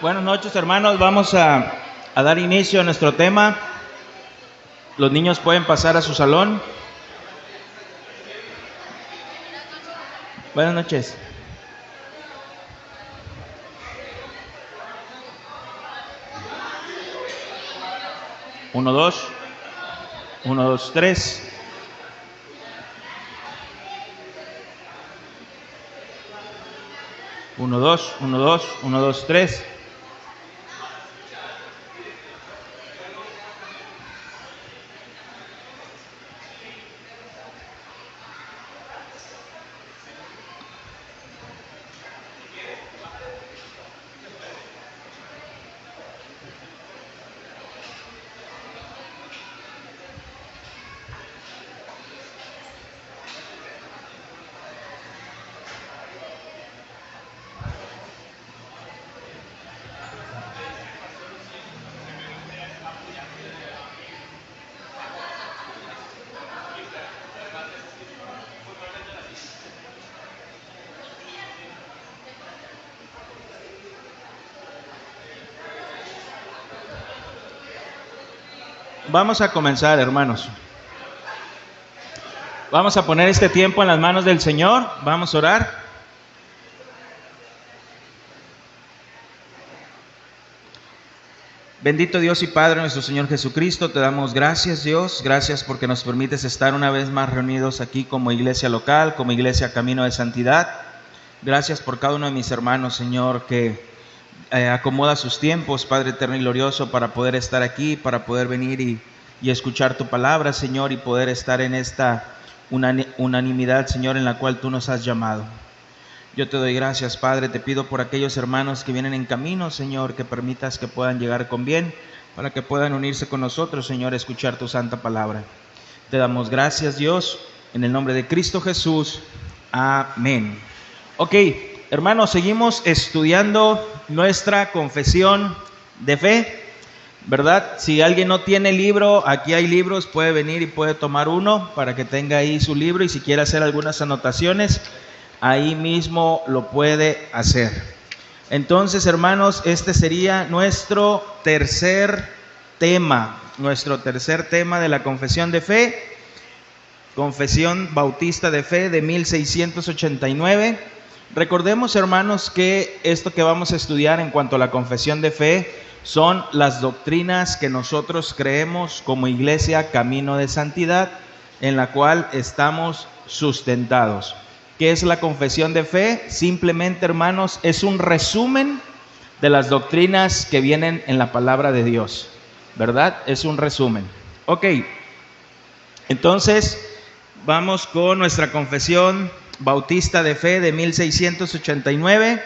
Buenas noches, hermanos. Vamos a dar inicio a nuestro tema. Los niños pueden pasar a su salón. Buenas noches. Uno, dos. 1, 2, 3. Uno, dos, 1, 2, 1, 2, 3. Vamos a comenzar, hermanos. Vamos a poner este tiempo en las manos del Señor. Vamos a orar. Bendito Dios y Padre nuestro Señor Jesucristo, te damos gracias, Dios. Gracias porque nos permites estar una vez más reunidos aquí como iglesia local, como iglesia Camino de Santidad. Gracias por cada uno de mis hermanos, Señor, que acomoda sus tiempos, Padre eterno y glorioso, para poder estar aquí, para poder venir y escuchar tu palabra, Señor, y poder estar en esta unanimidad, Señor, en la cual tú nos has llamado. Yo te doy gracias, Padre. Te pido por aquellos hermanos que vienen en camino, Señor, que permitas que puedan llegar con bien, para que puedan unirse con nosotros, Señor, a escuchar tu santa palabra. Te damos gracias, Dios, en el nombre de Cristo Jesús. Amén. Ok, hermanos, seguimos estudiando nuestra confesión de fe, ¿verdad? Si alguien no tiene libro, aquí hay libros, puede venir y puede tomar uno para que tenga ahí su libro, y si quiere hacer algunas anotaciones, ahí mismo lo puede hacer. Entonces, hermanos, este sería nuestro tercer tema de la confesión de fe, Confesión Bautista de Fe de 1689. Recordemos, hermanos, que esto que vamos a estudiar en cuanto a la confesión de fe son las doctrinas que nosotros creemos como iglesia Camino de Santidad, en la cual estamos sustentados. ¿Qué es la confesión de fe? Simplemente, hermanos, es un resumen de las doctrinas que vienen en la palabra de Dios, ¿verdad? Es un resumen. Ok, entonces vamos con nuestra confesión Bautista de Fe de 1689.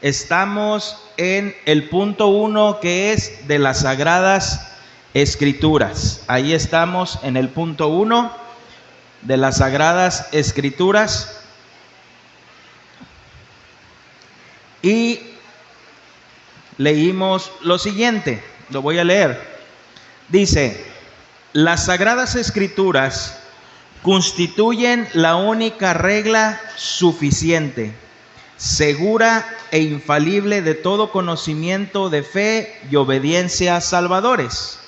Estamos en el punto 1, que es de las Sagradas Escrituras. Ahí estamos en el punto 1 de las Sagradas Escrituras. Y leímos lo siguiente, lo voy a leer. Dice: las Sagradas Escrituras constituyen la única regla suficiente, segura e infalible de todo conocimiento de fe y obediencia salvadores.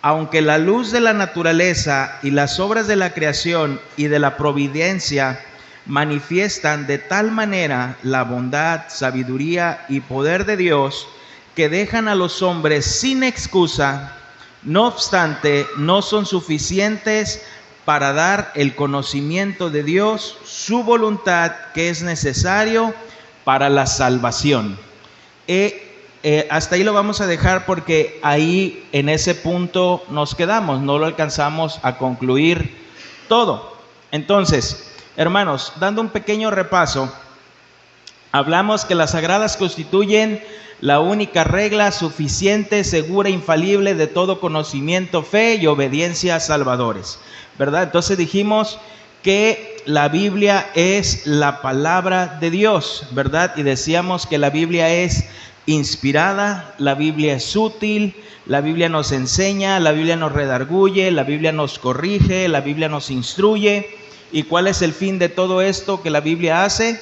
Aunque la luz de la naturaleza y las obras de la creación y de la providencia manifiestan de tal manera la bondad, sabiduría y poder de Dios, que dejan a los hombres sin excusa, no obstante, no son suficientes para dar el conocimiento de Dios, su voluntad, que es necesario para la salvación. Hasta ahí lo vamos a dejar, porque ahí en ese punto nos quedamos, no lo alcanzamos a concluir todo. Entonces, hermanos, dando un pequeño repaso, hablamos que las Sagradas constituyen la única regla suficiente, segura, infalible de todo conocimiento, fe y obediencia salvadores, ¿verdad? Entonces dijimos que la Biblia es la palabra de Dios, ¿verdad? Y decíamos que la Biblia es inspirada, la Biblia es útil, la Biblia nos enseña, la Biblia nos redarguye, la Biblia nos corrige, la Biblia nos instruye. ¿Y cuál es el fin de todo esto que la Biblia hace?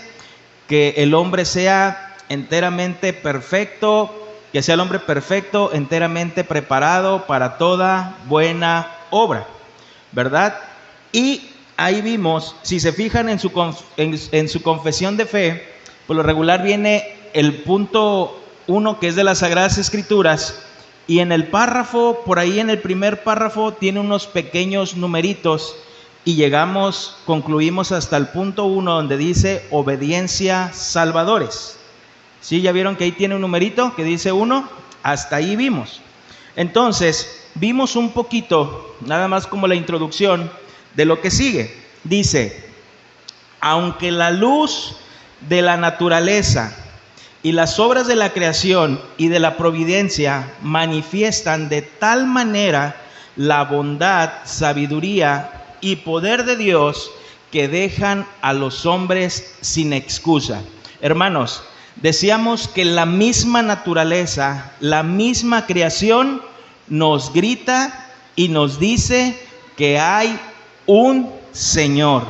Que el hombre sea enteramente perfecto que sea el hombre perfecto, enteramente preparado para toda buena obra, ¿verdad? Y ahí vimos, si se fijan en su confesión de fe, por lo regular viene el punto 1, que es de las Sagradas Escrituras, y en el párrafo, por ahí en el primer párrafo, tiene unos pequeños numeritos, y concluimos hasta el punto 1, donde dice obediencia salvadores. ¿Sí? ¿Ya vieron que ahí tiene un numerito que dice 1? Hasta ahí vimos. Entonces, vimos un poquito, nada más como la introducción, de lo que sigue. Dice, aunque la luz de la naturaleza y las obras de la creación y de la providencia manifiestan de tal manera la bondad, sabiduría y poder de Dios que dejan a los hombres sin excusa. Hermanos, decíamos que la misma naturaleza, la misma creación nos grita y nos dice que hay un Señor,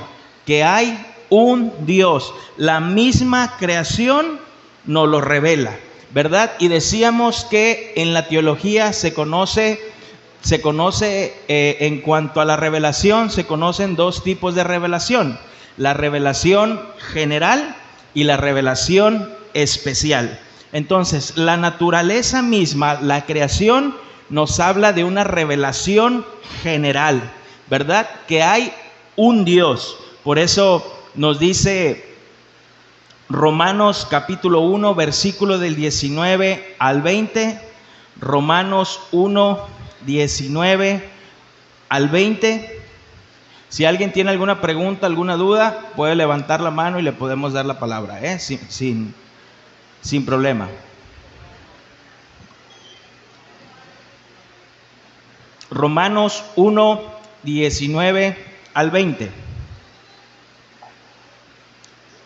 que hay un Dios. La misma creación nos lo revela, ¿verdad? Y decíamos que en la teología se conoce en cuanto a la revelación, se conocen dos tipos de revelación: la revelación general y la revelación especial. Entonces, la naturaleza misma, la creación, nos habla de una revelación general, ¿verdad? Que hay un Dios. Por eso nos dice Romanos capítulo 1, versículo del 19 al 20. Romanos 1, 19 al 20. Si alguien tiene alguna pregunta, alguna duda, puede levantar la mano y le podemos dar la palabra, sin problema. Romanos 1, 19 al 20.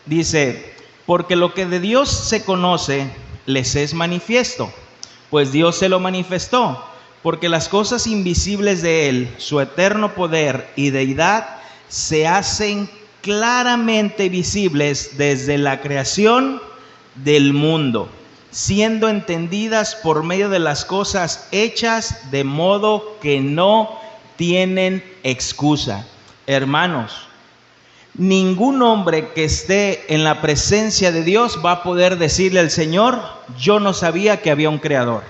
Dice, porque lo que de Dios se conoce les es manifiesto, pues Dios se lo manifestó, porque las cosas invisibles de Él, su eterno poder y deidad, se hacen claramente visibles desde la creación del mundo, siendo entendidas por medio de las cosas hechas, de modo que no tienen excusa. Hermanos, ningún hombre que esté en la presencia de Dios va a poder decirle al Señor, yo no sabía que había un creador.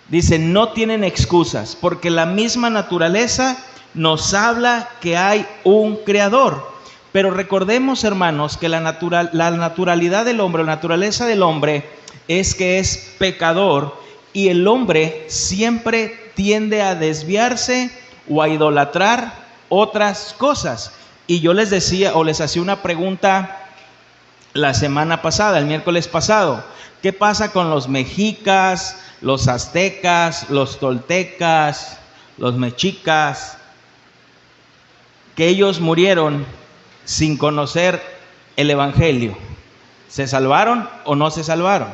Dice, no tienen excusas, porque la misma naturaleza nos habla que hay un creador. Pero recordemos, hermanos, que la naturalidad del hombre, la naturaleza del hombre es que es pecador, y el hombre siempre tiende a desviarse o a idolatrar otras cosas. Y yo les decía, o les hacía una pregunta la semana pasada, el miércoles pasado: ¿qué pasa con los mexicas, los aztecas, los toltecas, los mexicas, que ellos murieron sin conocer el evangelio? ¿Se salvaron o no se salvaron?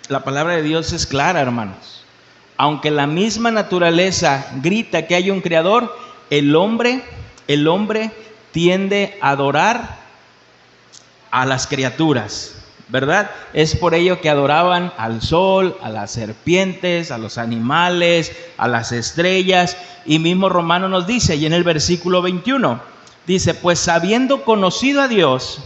La palabra de Dios es clara, hermanos. Aunque la misma naturaleza grita que hay un creador, el hombre tiende a adorar a las criaturas, ¿verdad? Es por ello que adoraban al sol, a las serpientes, a los animales, a las estrellas. Y mismo Romano nos dice, y en el versículo 21, dice, pues habiendo conocido a Dios,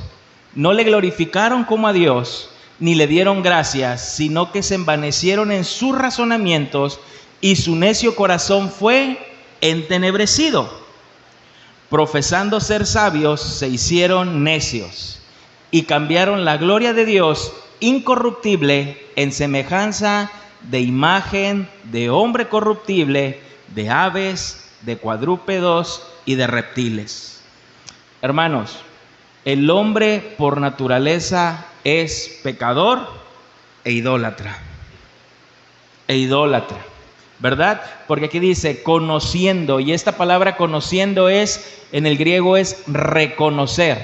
no le glorificaron como a Dios, ni le dieron gracias, sino que se envanecieron en sus razonamientos, y su necio corazón fue entenebrecido. Profesando ser sabios, se hicieron necios, y cambiaron la gloria de Dios incorruptible en semejanza de imagen de hombre corruptible, de aves, de cuadrúpedos y de reptiles. Hermanos, el hombre por naturaleza es pecador e idólatra, ¿verdad? Porque aquí dice conociendo, y esta palabra conociendo en el griego es reconocer,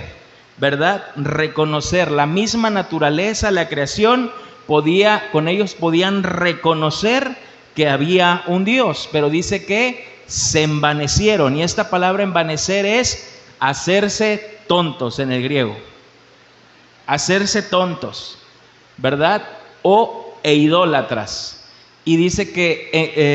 ¿verdad? Reconocer la misma naturaleza, la creación, con ellos podían reconocer que había un Dios, pero dice que se envanecieron, y esta palabra envanecer es hacerse tontos en el griego. hacerse tontos, ¿verdad? E idólatras. Y dice que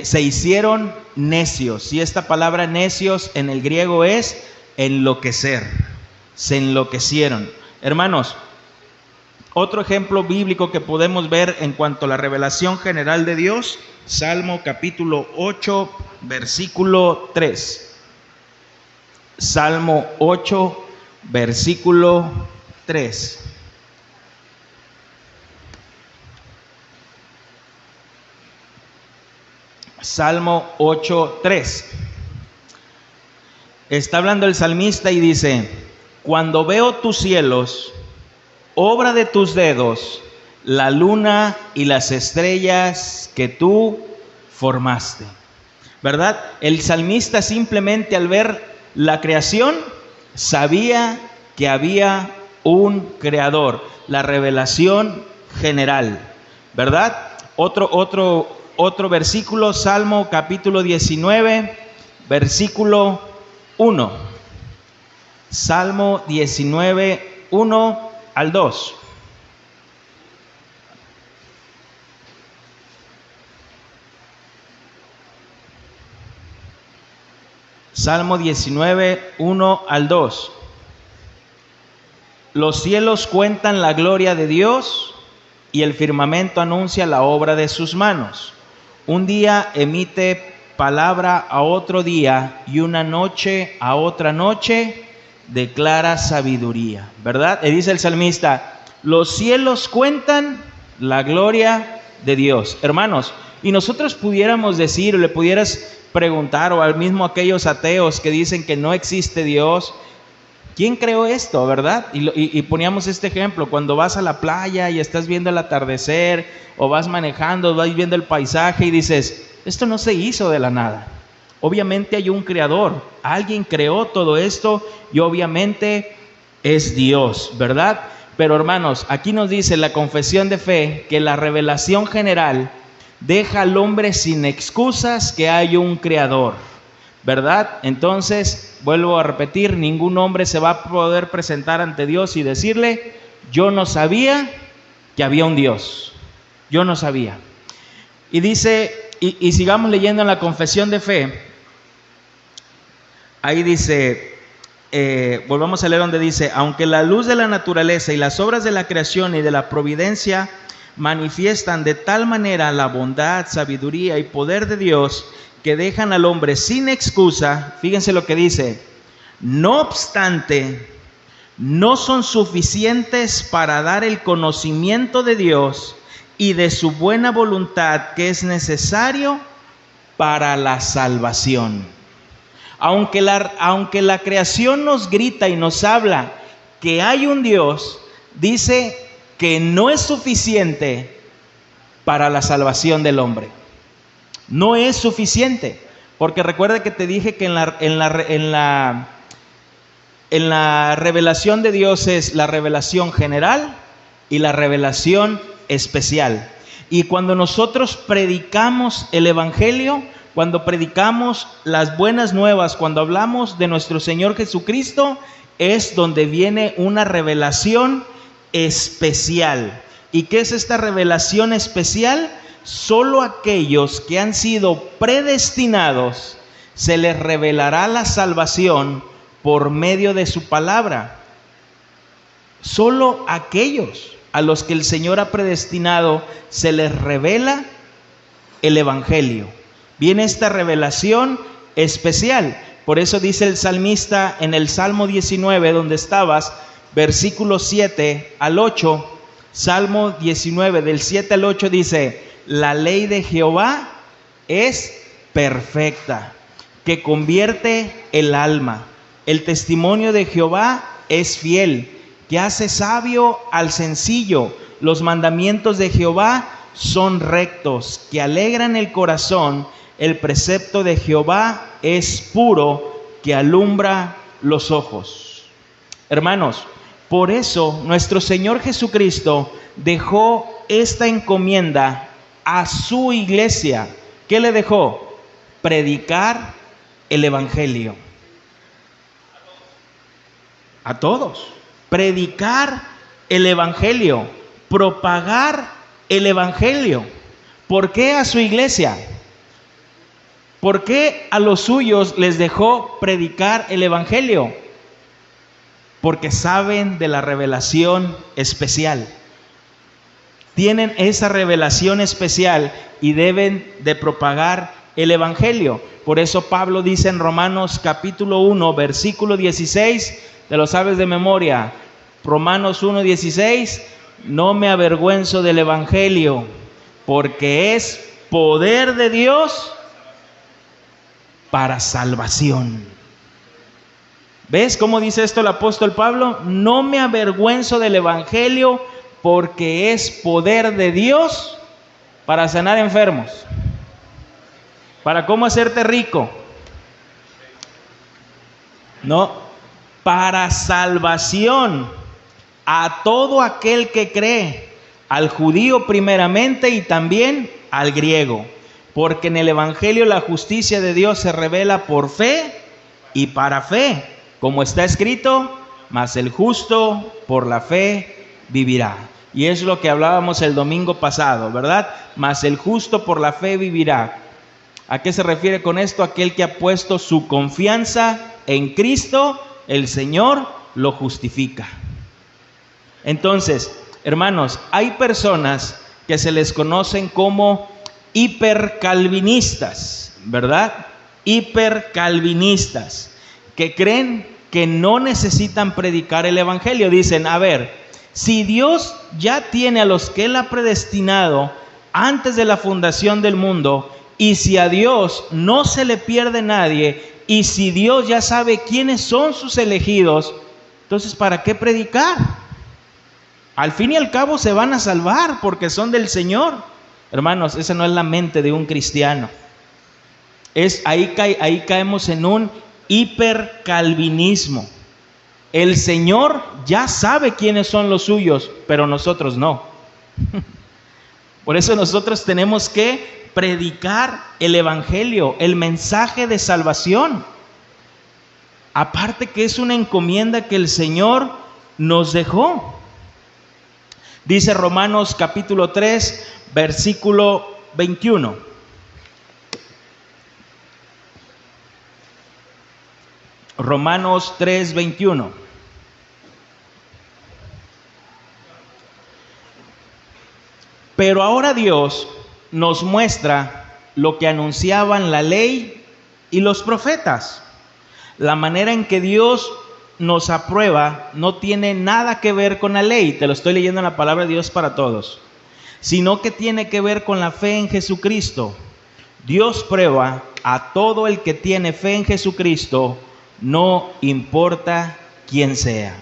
se hicieron necios. Y esta palabra necios en el griego es enloquecer. Se enloquecieron. Hermanos, otro ejemplo bíblico que podemos ver en cuanto a la revelación general de Dios, Salmo capítulo 8, versículo 3. Salmo 8, versículo 3. Salmo 8, 3. Está hablando el salmista y dice: cuando veo tus cielos, obra de tus dedos, la luna y las estrellas que tú formaste. ¿Verdad? El salmista simplemente al ver la creación sabía que había un creador, la revelación general, ¿verdad? Otro versículo, Salmo capítulo 19, versículo 1. Salmo 19, 1 al 2. Salmo 19, 1 al 2. Los cielos cuentan la gloria de Dios y el firmamento anuncia la obra de sus manos. Un día emite palabra a otro día y una noche a otra noche declara sabiduría, ¿verdad? Y dice el salmista: los cielos cuentan la gloria de Dios. Hermanos, y nosotros pudiéramos decir, o le pudieras preguntar, o al mismo aquellos ateos que dicen que no existe Dios, ¿quién creó esto, verdad? Y poníamos este ejemplo: cuando vas a la playa y estás viendo el atardecer, o vas manejando, vas viendo el paisaje y dices, esto no se hizo de la nada. Obviamente hay un creador, alguien creó todo esto y obviamente es Dios, ¿verdad? Pero hermanos, aquí nos dice la confesión de fe que la revelación general deja al hombre sin excusas que hay un creador, ¿verdad? Entonces, vuelvo a repetir, ningún hombre se va a poder presentar ante Dios y decirle: yo no sabía que había un Dios, yo no sabía. Y dice, y sigamos leyendo en la confesión de fe, ahí dice, volvamos a leer donde dice: aunque la luz de la naturaleza y las obras de la creación y de la providencia manifiestan de tal manera la bondad, sabiduría y poder de Dios, que dejan al hombre sin excusa, fíjense lo que dice: no obstante, no son suficientes para dar el conocimiento de Dios y de su buena voluntad que es necesario para la salvación. Aunque la creación nos grita y nos habla que hay un Dios, dice que no es suficiente para la salvación del hombre. No es suficiente, porque recuerda que te dije que en la revelación de Dios es la revelación general y la revelación especial. Y cuando nosotros predicamos el evangelio, cuando predicamos las buenas nuevas, cuando hablamos de nuestro Señor Jesucristo, es donde viene una revelación especial. ¿Y qué es esta revelación especial? Solo aquellos que han sido predestinados se les revelará la salvación por medio de su palabra. Solo aquellos a los que el Señor ha predestinado se les revela el evangelio. Viene esta revelación especial. Por eso dice el salmista en el Salmo 19, donde estabas, versículos 7 al 8, Salmo 19, del 7 al 8 dice: la ley de Jehová es perfecta, que convierte el alma. El testimonio de Jehová es fiel, que hace sabio al sencillo. Los mandamientos de Jehová son rectos, que alegran el corazón. El precepto de Jehová es puro, que alumbra los ojos. Hermanos, por eso nuestro Señor Jesucristo dejó esta encomienda a su iglesia. ¿Qué le dejó? Predicar el evangelio. A todos. Predicar el evangelio, propagar el evangelio. ¿Por qué a su iglesia? ¿Por qué a los suyos les dejó predicar el evangelio? Porque saben de la revelación especial. Tienen esa revelación especial y deben de propagar el evangelio. Por eso Pablo dice en Romanos capítulo 1, versículo 16, ¿te lo sabes de memoria? Romanos 1, 16, no me avergüenzo del evangelio, porque es poder de Dios para salvación. ¿Ves cómo dice esto el apóstol Pablo? No me avergüenzo del evangelio, porque es poder de Dios para sanar enfermos. ¿Para cómo hacerte rico? No, para salvación a todo aquel que cree, al judío primeramente y también al griego. Porque en el evangelio la justicia de Dios se revela por fe y para fe, como está escrito, mas el justo por la fe vivirá. Y es lo que hablábamos el domingo pasado, ¿verdad? Mas el justo por la fe vivirá. ¿A qué se refiere con esto? Aquel que ha puesto su confianza en Cristo, el Señor lo justifica. Entonces, hermanos, hay personas que se les conocen como hipercalvinistas, ¿verdad? Hipercalvinistas, que creen que no necesitan predicar el evangelio. Dicen, a ver, si Dios ya tiene a los que Él ha predestinado antes de la fundación del mundo, y si a Dios no se le pierde nadie, y si Dios ya sabe quiénes son sus elegidos, entonces ¿para qué predicar? Al fin y al cabo se van a salvar porque son del Señor. Hermanos, esa no es la mente de un cristiano. Ahí caemos en un hipercalvinismo. El Señor ya sabe quiénes son los suyos, pero nosotros no. Por eso nosotros tenemos que predicar el evangelio, el mensaje de salvación. Aparte que es una encomienda que el Señor nos dejó. Dice Romanos capítulo 3, versículo 21. Romanos 3, 21. Pero ahora Dios nos muestra lo que anunciaban la ley y los profetas. La manera en que Dios nos aprueba no tiene nada que ver con la ley, te lo estoy leyendo en la palabra de Dios para todos, sino que tiene que ver con la fe en Jesucristo. Dios prueba a todo el que tiene fe en Jesucristo, no importa quién sea.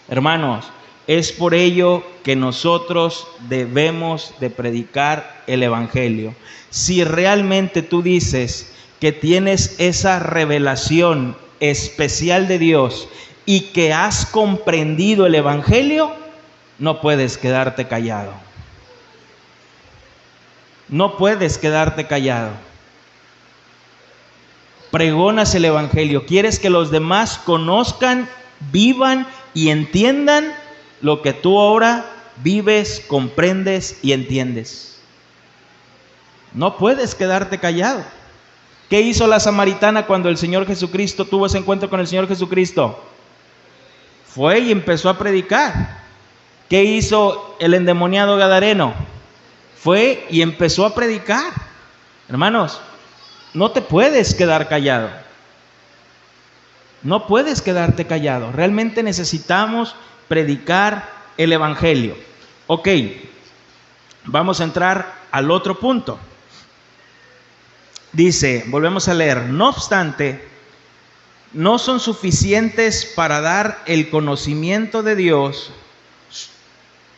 Hermanos, es por ello que nosotros debemos de predicar el evangelio. Si realmente tú dices que tienes esa revelación especial de Dios y que has comprendido el evangelio, no puedes quedarte callado. No puedes quedarte callado. Pregonas el evangelio. Quieres que los demás conozcan, vivan y entiendan lo que tú ahora vives, comprendes y entiendes. No puedes quedarte callado. ¿Qué hizo la samaritana cuando el Señor Jesucristo tuvo ese encuentro con el Señor Jesucristo? Fue y empezó a predicar. ¿Qué hizo el endemoniado gadareno? Fue y empezó a predicar. Hermanos, no te puedes quedar callado. No puedes quedarte callado. Realmente necesitamos predicar el evangelio. Ok, vamos a entrar al otro punto. Dice, volvemos a leer, no obstante, no son suficientes para dar el conocimiento de Dios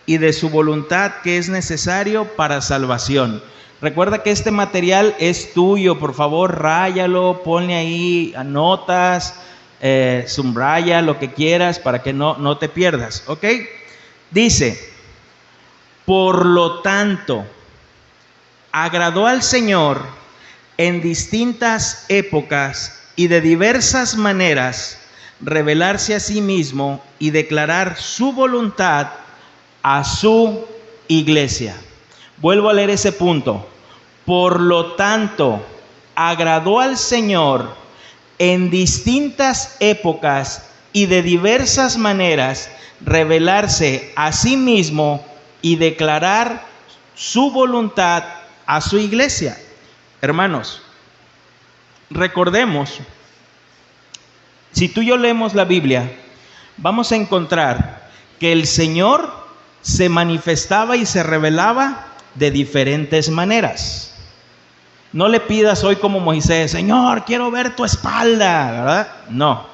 y de su voluntad que es necesario para salvación. Recuerda que este material es tuyo, por favor, ráyalo, ponle ahí notas, subraya lo que quieras para que no te pierdas, ¿ok? Dice, por lo tanto, agradó al Señor en distintas épocas y de diversas maneras revelarse a sí mismo y declarar su voluntad a su iglesia. Vuelvo a leer ese punto. Por lo tanto, agradó al Señor en distintas épocas y de diversas maneras revelarse a sí mismo y declarar su voluntad a su iglesia. Hermanos, recordemos, si tú y yo leemos la Biblia, vamos a encontrar que el Señor se manifestaba y se revelaba de diferentes maneras. No le pidas hoy como Moisés: Señor, quiero ver tu espalda, ¿verdad? No.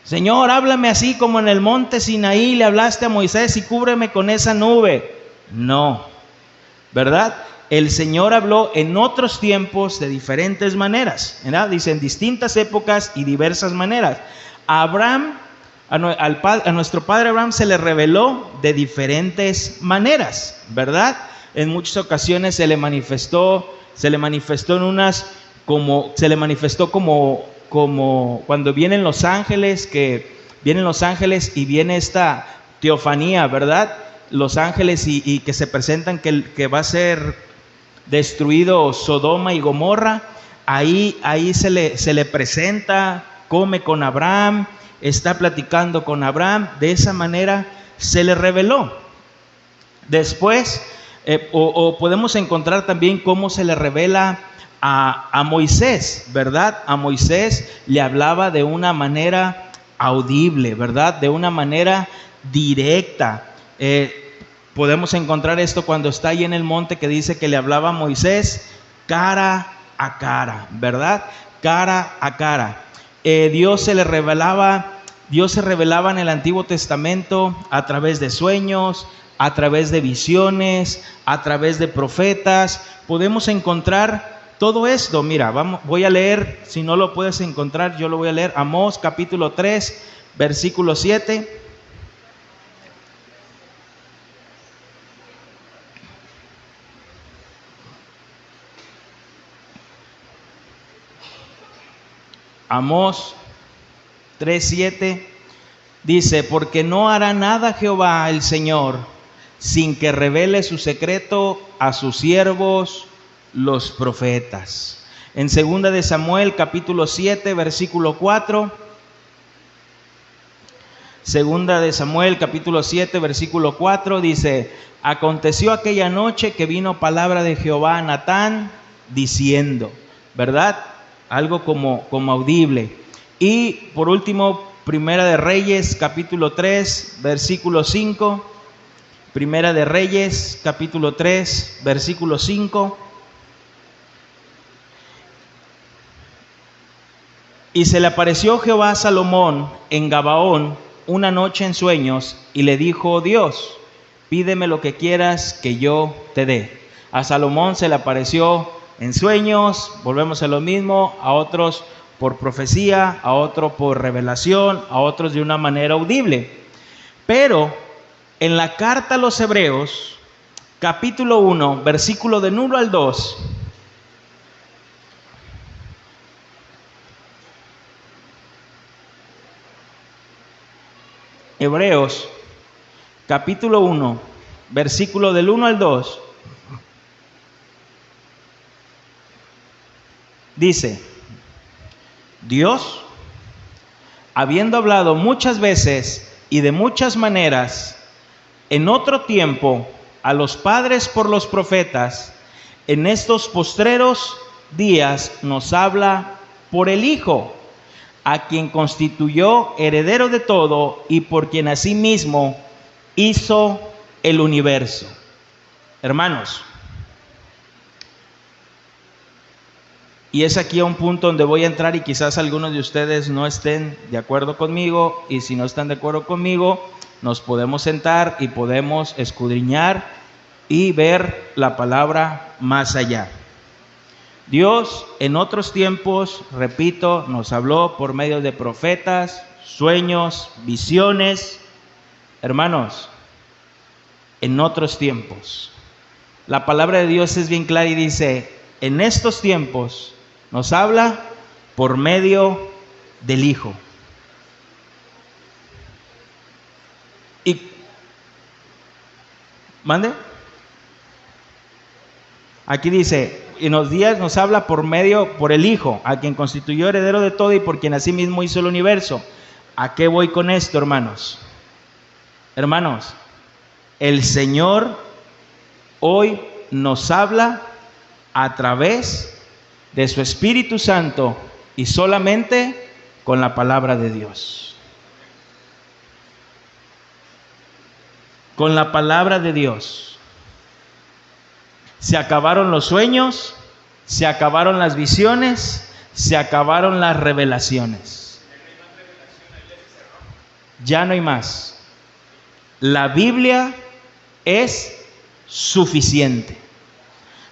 Señor, háblame así como en el monte Sinaí le hablaste a Moisés y cúbreme con esa nube. No, ¿verdad? El Señor habló en otros tiempos de diferentes maneras, ¿verdad? Dice en distintas épocas y diversas maneras. A Abraham, a nuestro padre Abraham se le reveló de diferentes maneras, ¿verdad? En muchas ocasiones se le manifestó en unas como cuando vienen los ángeles, y viene esta teofanía, ¿verdad? Los ángeles y que se presentan que va a ser destruido Sodoma y Gomorra. Ahí se le presenta, come con Abraham, está platicando con Abraham. De esa manera se le reveló. Después podemos encontrar también cómo se le revela a Moisés, ¿verdad? A Moisés le hablaba de una manera audible, ¿verdad? De una manera directa. Podemos encontrar esto cuando está ahí en el monte, que dice que le hablaba a Moisés cara a cara, ¿verdad? Cara a cara. Dios se revelaba en el Antiguo Testamento a través de sueños, a través de visiones, a través de profetas. Podemos encontrar todo esto. Mira, voy a leer, si no lo puedes encontrar, yo lo voy a leer. Amós capítulo 3, versículo 7. Amós 3:7 dice: porque no hará nada Jehová el Señor sin que revele su secreto a sus siervos los profetas. En 2 de Samuel capítulo 7 versículo 4. 2 de Samuel capítulo 7 versículo 4 dice: aconteció aquella noche que vino palabra de Jehová a Natán diciendo, ¿verdad? Algo como audible. Y por último, Primera de Reyes capítulo 3 versículo 5. Primera de Reyes capítulo 3 versículo 5. Y se le apareció Jehová a Salomón en Gabaón una noche en sueños, y le dijo Dios: pídeme lo que quieras que yo te dé. A Salomón se le apareció en sueños, volvemos a lo mismo, a otros por profecía, a otros por revelación, a otros de una manera audible. Pero en la carta a los Hebreos, capítulo 1, versículo del 1 al 2, Hebreos, capítulo 1, versículo del 1 al 2, dice: Dios, habiendo hablado muchas veces y de muchas maneras en otro tiempo a los padres por los profetas, en estos postreros días nos habla por el Hijo, a quien constituyó heredero de todo y por quien asimismo hizo el universo. Hermanos, y es aquí a un punto donde voy a entrar, y quizás algunos de ustedes no estén de acuerdo conmigo, y si no están de acuerdo conmigo, nos podemos sentar y podemos escudriñar y ver la palabra más allá. Dios en otros tiempos, repito, nos habló por medio de profetas, sueños, visiones. Hermanos, en otros tiempos. La palabra de Dios es bien clara y dice: en estos tiempos nos habla por medio del Hijo. Y mande. Aquí dice, en los días nos habla por el Hijo, a quien constituyó heredero de todo y por quien asimismo hizo el universo. ¿A qué voy con esto, hermanos? Hermanos, el Señor hoy nos habla a través de su Espíritu Santo y solamente con la palabra de Dios. Con la palabra de Dios. Se acabaron los sueños, se acabaron las visiones, se acabaron las revelaciones. Ya no hay más. La Biblia es suficiente.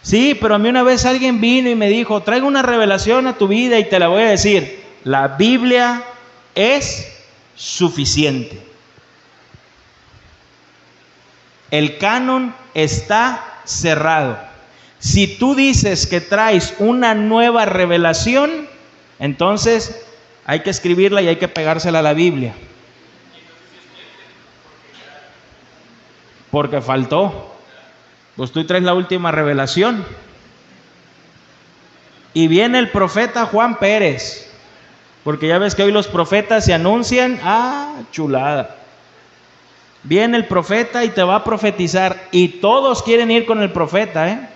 Sí, pero a mí una vez alguien vino y me dijo, traigo una revelación a tu vida y te la voy a decir. La Biblia es suficiente. El canon está cerrado. Si tú dices que traes una nueva revelación, entonces hay que escribirla y hay que pegársela a la Biblia. Porque faltó. Pues tú traes la última revelación. Y viene el profeta Juan Pérez. Porque ya ves que hoy los profetas se anuncian. Chulada. Viene el profeta y te va a profetizar. Y todos quieren ir con el profeta, ¿eh?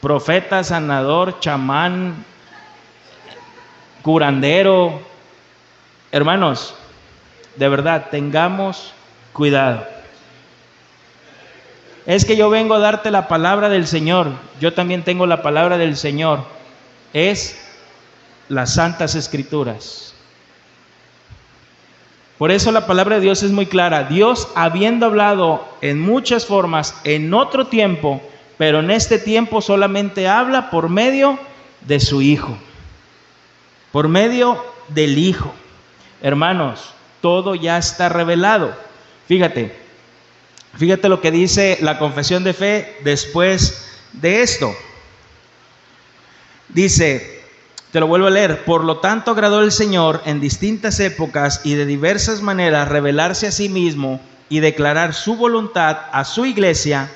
Profeta, sanador, chamán, curandero. Hermanos, de verdad, tengamos cuidado. Es que yo vengo a darte la palabra del Señor. Yo también tengo la palabra del Señor. Es las Santas Escrituras. Por eso la palabra de Dios es muy clara. Dios, habiendo hablado en muchas formas en otro tiempo, pero en este tiempo solamente habla por medio de su Hijo. Por medio del Hijo. Hermanos, todo ya está revelado. Fíjate lo que dice la confesión de fe después de esto. Dice, te lo vuelvo a leer: por lo tanto agradó el Señor en distintas épocas y de diversas maneras revelarse a sí mismo y declarar su voluntad a su iglesia,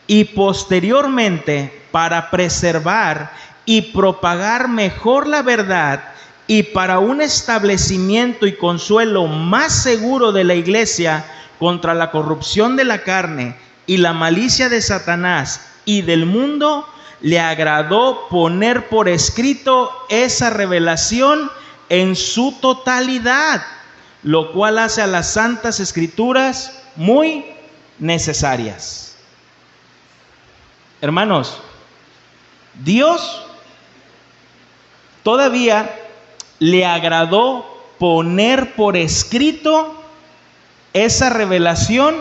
y posteriormente para preservar y propagar mejor la verdad y para un establecimiento y consuelo más seguro de la iglesia contra la corrupción de la carne y la malicia de Satanás y del mundo, le agradó poner por escrito esa revelación en su totalidad, lo cual hace a las Santas Escrituras muy necesarias. Hermanos, Dios todavía le agradó poner por escrito esa revelación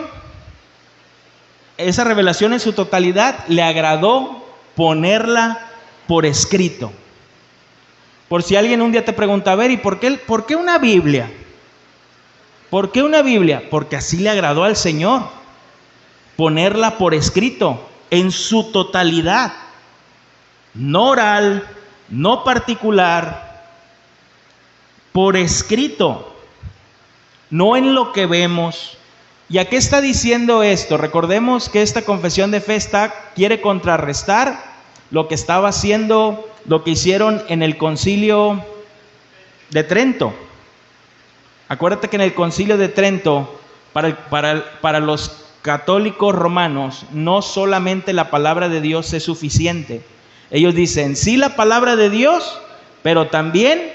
en su totalidad, le agradó ponerla por escrito. Por si alguien un día te pregunta, a ver, ¿y por qué una Biblia? ¿Por qué una Biblia? Porque así le agradó al Señor, ponerla por escrito, en su totalidad, no oral, no particular, por escrito. No en lo que vemos. ¿Y a qué está diciendo esto? Recordemos que esta confesión de fe quiere contrarrestar lo que estaba haciendo, lo que hicieron en el concilio de Trento. Acuérdate que en el concilio de Trento, para los católicos romanos, no solamente la palabra de Dios es suficiente. Ellos dicen, sí, la palabra de Dios, pero también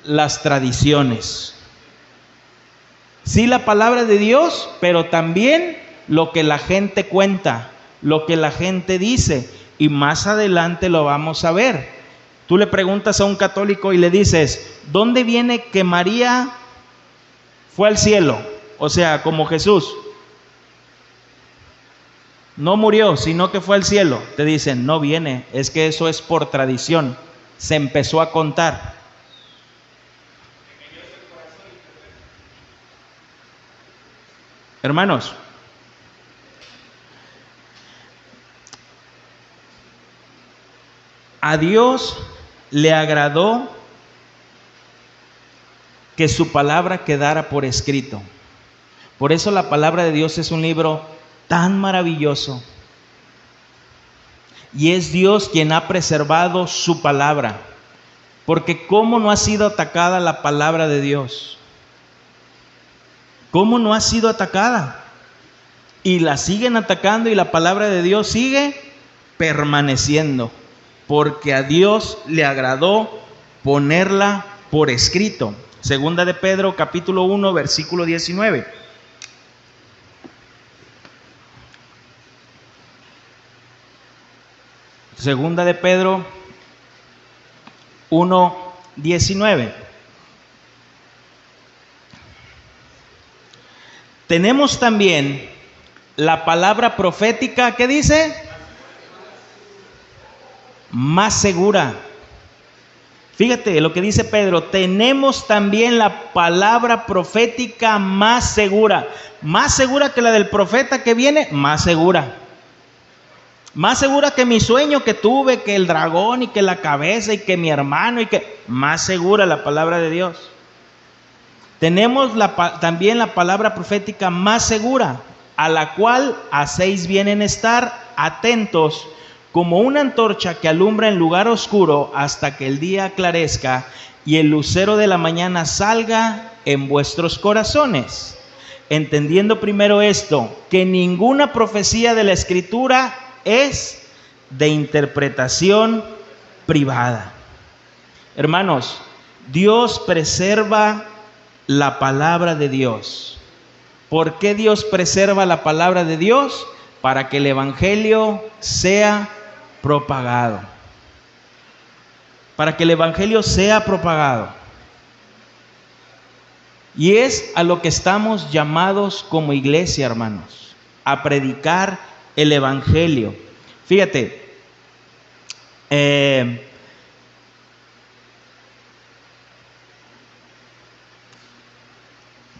las tradiciones. Sí, la palabra de Dios, pero también lo que la gente cuenta, lo que la gente dice. Y más adelante lo vamos a ver. Tú le preguntas a un católico y le dices, ¿dónde viene que María fue al cielo? O sea, como Jesús. No murió, sino que fue al cielo. Te dicen, no viene, es que eso es por tradición. Se empezó a contar. Hermanos, a Dios le agradó que su palabra quedara por escrito. Por eso la palabra de Dios es un libro tan maravilloso. Y es Dios quien ha preservado su palabra. Porque ¿cómo no ha sido atacada la palabra de Dios? ¿Cómo no ha sido atacada? Y la siguen atacando y la palabra de Dios sigue permaneciendo. Porque a Dios le agradó ponerla por escrito. Segunda de Pedro, capítulo 1, versículo 19. Segunda de Pedro 1, 19. Tenemos también la palabra profética, ¿qué dice? Más segura. Fíjate lo que dice Pedro, tenemos también la palabra profética más segura que la del profeta que viene, más segura que mi sueño que tuve, que el dragón y que la cabeza y que mi hermano y que, más segura la palabra de Dios. Tenemos también la palabra profética más segura, a la cual hacéis bien en estar atentos, como una antorcha que alumbra en lugar oscuro hasta que el día aclarezca y el lucero de la mañana salga en vuestros corazones. Entendiendo primero esto, que ninguna profecía de la Escritura es de interpretación privada. Hermanos, Dios preserva la palabra de Dios. ¿Por qué Dios preserva la palabra de Dios? Para que el evangelio sea propagado. Para que el evangelio sea propagado. Y es a lo que estamos llamados como iglesia, hermanos, a predicar el evangelio. Fíjate,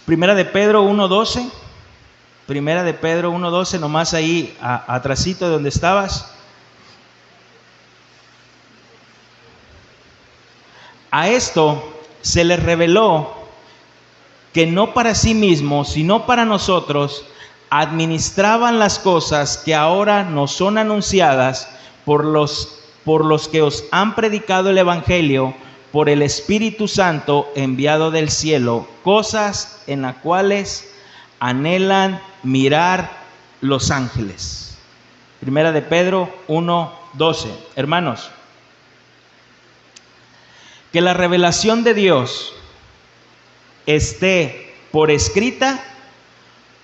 Primera de Pedro 1:12, Primera de Pedro 1:12, nomás ahí atrasito de donde estabas. A esto se les reveló que no para sí mismos, sino para nosotros, administraban las cosas que ahora nos son anunciadas por los que os han predicado el evangelio por el Espíritu Santo enviado del cielo, cosas en las cuales anhelan mirar los ángeles. Primera de Pedro 1:12. Hermanos, que la revelación de Dios esté por escrita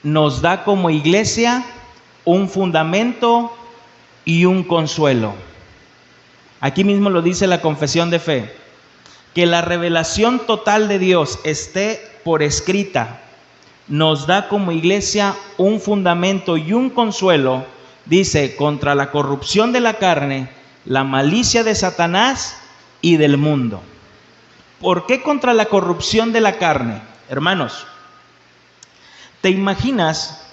nos da como iglesia un fundamento y un consuelo. Aquí mismo lo dice la confesión de fe. Que la revelación total de Dios esté por escrita nos da como iglesia un fundamento y un consuelo, dice, contra la corrupción de la carne, la malicia de Satanás y del mundo. ¿Por qué contra la corrupción de la carne? Hermanos, ¿te imaginas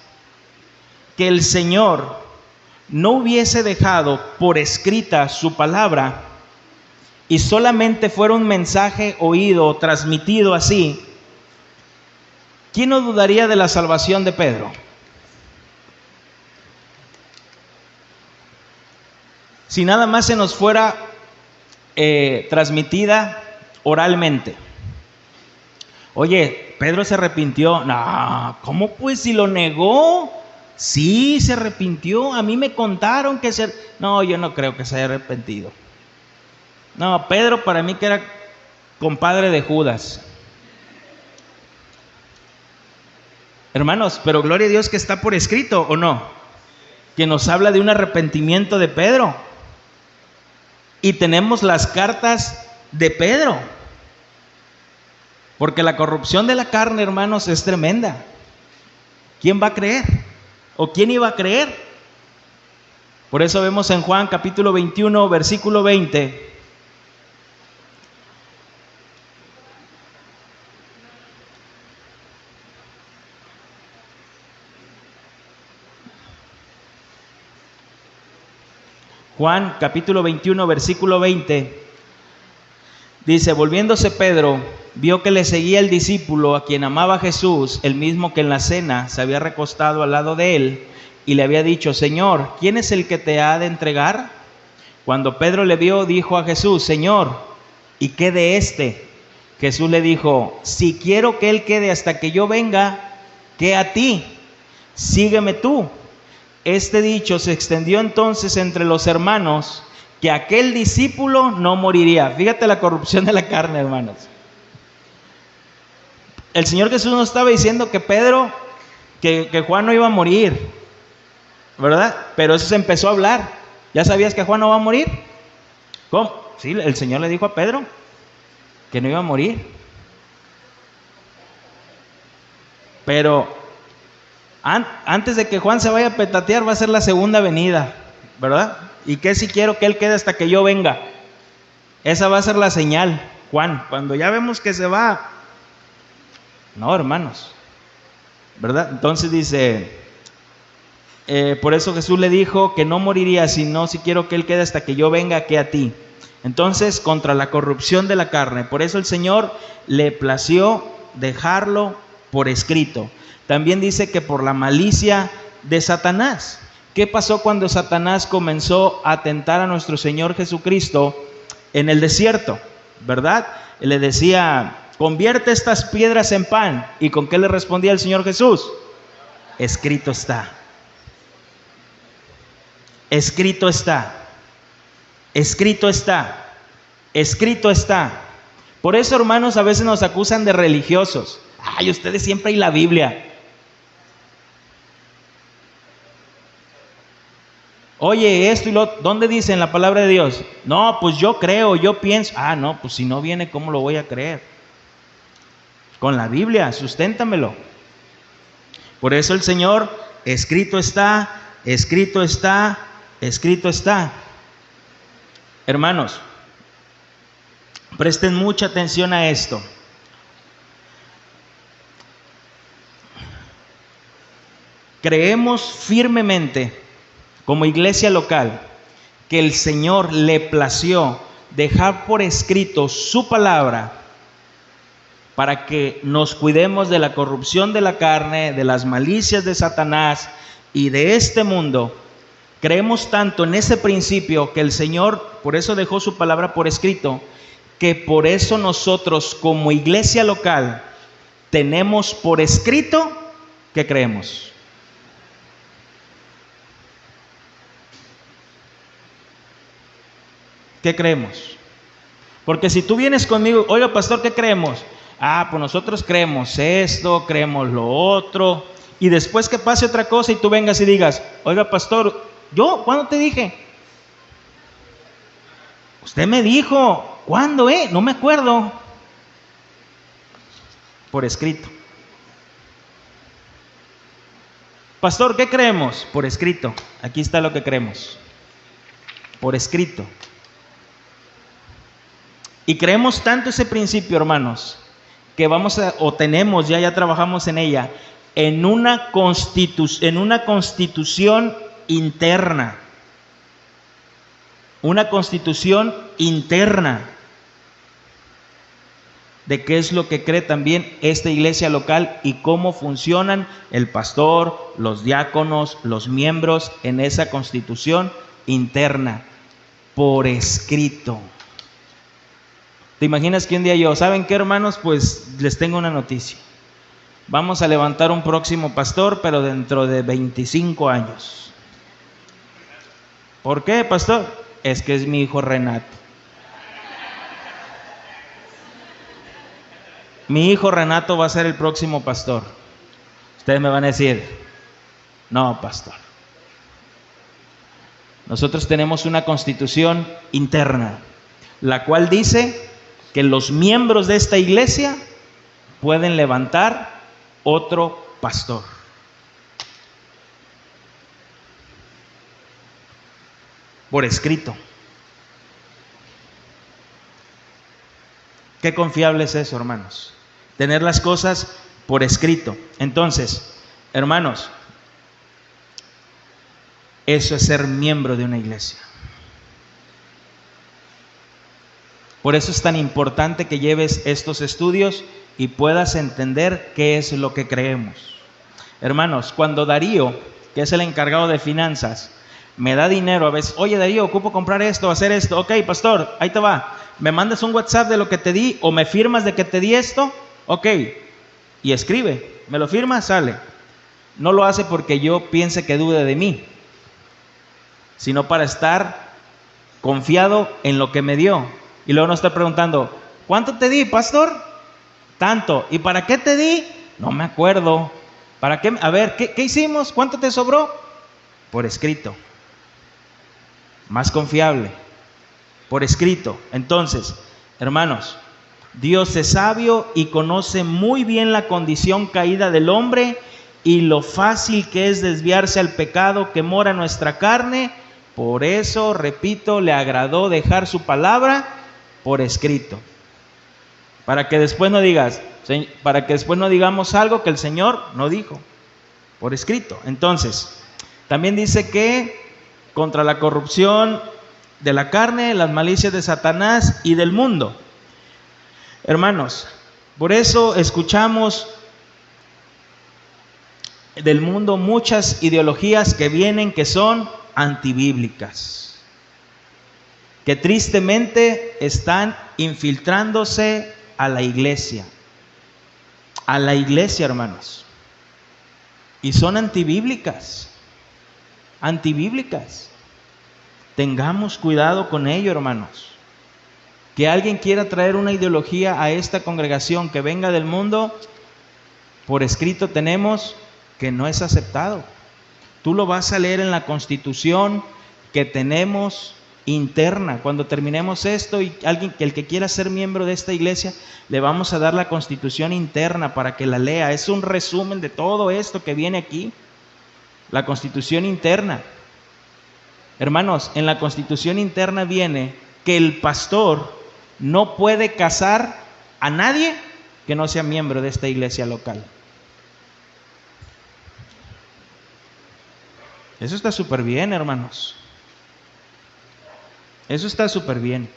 que el Señor no hubiese dejado por escrita su palabra y solamente fuera un mensaje oído, transmitido así? ¿Quién no dudaría de la salvación de Pedro? Si nada más se nos fuera transmitida oralmente. Oye, Pedro se arrepintió. No, ¿cómo pues si lo negó? Sí, se arrepintió. A mí me contaron que se... No, yo no creo que se haya arrepentido. No, Pedro para mí que era compadre de Judas. Hermanos, pero gloria a Dios que está por escrito, ¿o no? Que nos habla de un arrepentimiento de Pedro. Y tenemos las cartas de Pedro. Porque la corrupción de la carne, hermanos, es tremenda. ¿Quién va a creer? ¿O quién iba a creer? Por eso vemos en Juan capítulo 21, versículo 20. Juan capítulo 21, versículo 20. Dice, volviéndose Pedro vio que le seguía el discípulo a quien amaba Jesús, el mismo que en la cena se había recostado al lado de él, y le había dicho: Señor, ¿quién es el que te ha de entregar? Cuando Pedro le vio, dijo a Jesús: Señor, ¿y qué de este? Jesús le dijo: si quiero que él quede hasta que yo venga, ¿qué a ti? Sígueme tú. Este dicho se extendió entonces entre los hermanos, que aquel discípulo no moriría. Fíjate la corrupción de la carne, hermanos. El Señor Jesús no estaba diciendo que Pedro, que Juan no iba a morir, ¿verdad? Pero eso se empezó a hablar. ¿Ya sabías que Juan no va a morir? ¿Cómo? Sí, el Señor le dijo a Pedro que no iba a morir. Pero antes de que Juan se vaya a petatear, va a ser la segunda venida, ¿verdad? ¿Y qué si quiero que él quede hasta que yo venga? Esa va a ser la señal, Juan. Cuando ya vemos que se va. No, hermanos, ¿verdad? Entonces dice, por eso Jesús le dijo que no moriría, sino si quiero que él quede hasta que yo venga, que a ti. Entonces, contra la corrupción de la carne. Por eso el Señor le plació dejarlo por escrito. También dice que por la malicia de Satanás. ¿Qué pasó cuando Satanás comenzó a tentar a nuestro Señor Jesucristo en el desierto? ¿Verdad? Le decía: convierte estas piedras en pan. ¿Y con qué le respondía el Señor Jesús? Escrito está. Escrito está. Escrito está. Escrito está. Por eso, hermanos, a veces nos acusan de religiosos. Ay, ustedes siempre hay la Biblia. Oye, esto y lo, ¿dónde dice en la palabra de Dios? No, pues yo creo, yo pienso. Ah, no, pues si no viene, ¿cómo lo voy a creer? Con la Biblia, susténtamelo. Por eso el Señor, escrito está, escrito está, escrito está. Hermanos, presten mucha atención a esto. Creemos firmemente, como iglesia local, que el Señor le plació dejar por escrito su palabra para que nos cuidemos de la corrupción de la carne, de las malicias de Satanás y de este mundo. Creemos tanto en ese principio que el Señor por eso dejó su palabra por escrito, que por eso nosotros como iglesia local tenemos por escrito que creemos. ¿Qué creemos? Porque si tú vienes conmigo, oiga pastor, ¿qué creemos? Ah, pues nosotros creemos esto, creemos lo otro, y después que pase otra cosa y tú vengas y digas, oiga pastor, ¿yo cuándo te dije? Usted me dijo, ¿cuándo? No me acuerdo. Por escrito. Pastor, ¿qué creemos? Por escrito. Aquí está lo que creemos. Por escrito. Y creemos tanto ese principio, hermanos, que vamos a, o tenemos, ya trabajamos en ella, en una constitución interna. Una constitución interna de qué es lo que cree también esta iglesia local y cómo funcionan el pastor, los diáconos, los miembros en esa constitución interna, por escrito. ¿Te imaginas que un día yo, ¿saben qué, hermanos? Pues les tengo una noticia. Vamos a levantar un próximo pastor, pero dentro de 25 años. ¿Por qué, pastor? Es que es mi hijo Renato. Mi hijo Renato va a ser el próximo pastor. Ustedes me van a decir, no, pastor. Nosotros tenemos una constitución interna, la cual dice que los miembros de esta iglesia pueden levantar otro pastor. Por escrito. Qué confiable es eso, hermanos. Tener las cosas por escrito. Entonces, hermanos, eso es ser miembro de una iglesia. Por eso es tan importante que lleves estos estudios y puedas entender qué es lo que creemos. Hermanos, cuando Darío, que es el encargado de finanzas, me da dinero a veces, oye Darío, ocupo comprar esto, hacer esto, ok pastor, ahí te va, me mandas un WhatsApp de lo que te di o me firmas de que te di esto, ok, y escribe, me lo firma, sale. No lo hace porque yo piense que dude de mí, sino para estar confiado en lo que me dio. Y luego nos está preguntando, ¿cuánto te di, pastor? Tanto. ¿Y para qué te di? No me acuerdo. ¿Para qué? A ver, ¿qué hicimos? ¿Cuánto te sobró? Por escrito. Más confiable. Por escrito. Entonces, hermanos, Dios es sabio y conoce muy bien la condición caída del hombre y lo fácil que es desviarse al pecado que mora en nuestra carne. Por eso, repito, le agradó dejar su palabra por escrito. Para que después no digamos algo que el Señor no dijo. Por escrito. Entonces, también dice que contra la corrupción de la carne, las malicias de Satanás y del mundo. Hermanos, por eso escuchamos del mundo muchas ideologías que vienen que son antibíblicas, que tristemente están infiltrándose a la iglesia, hermanos, y son antibíblicas. Tengamos cuidado con ello, hermanos. Que alguien quiera traer una ideología a esta congregación que venga del mundo, por escrito tenemos que no es aceptado. Tú lo vas a leer en la Constitución que tenemos interna. Cuando terminemos esto y el que quiera ser miembro de esta iglesia, le vamos a dar la Constitución interna para que la lea. Es un resumen de todo esto que viene aquí. La Constitución interna. Hermanos, en la Constitución interna viene que el pastor no puede casar a nadie que no sea miembro de esta iglesia local. Eso está súper bien, hermanos. Eso está súper bien.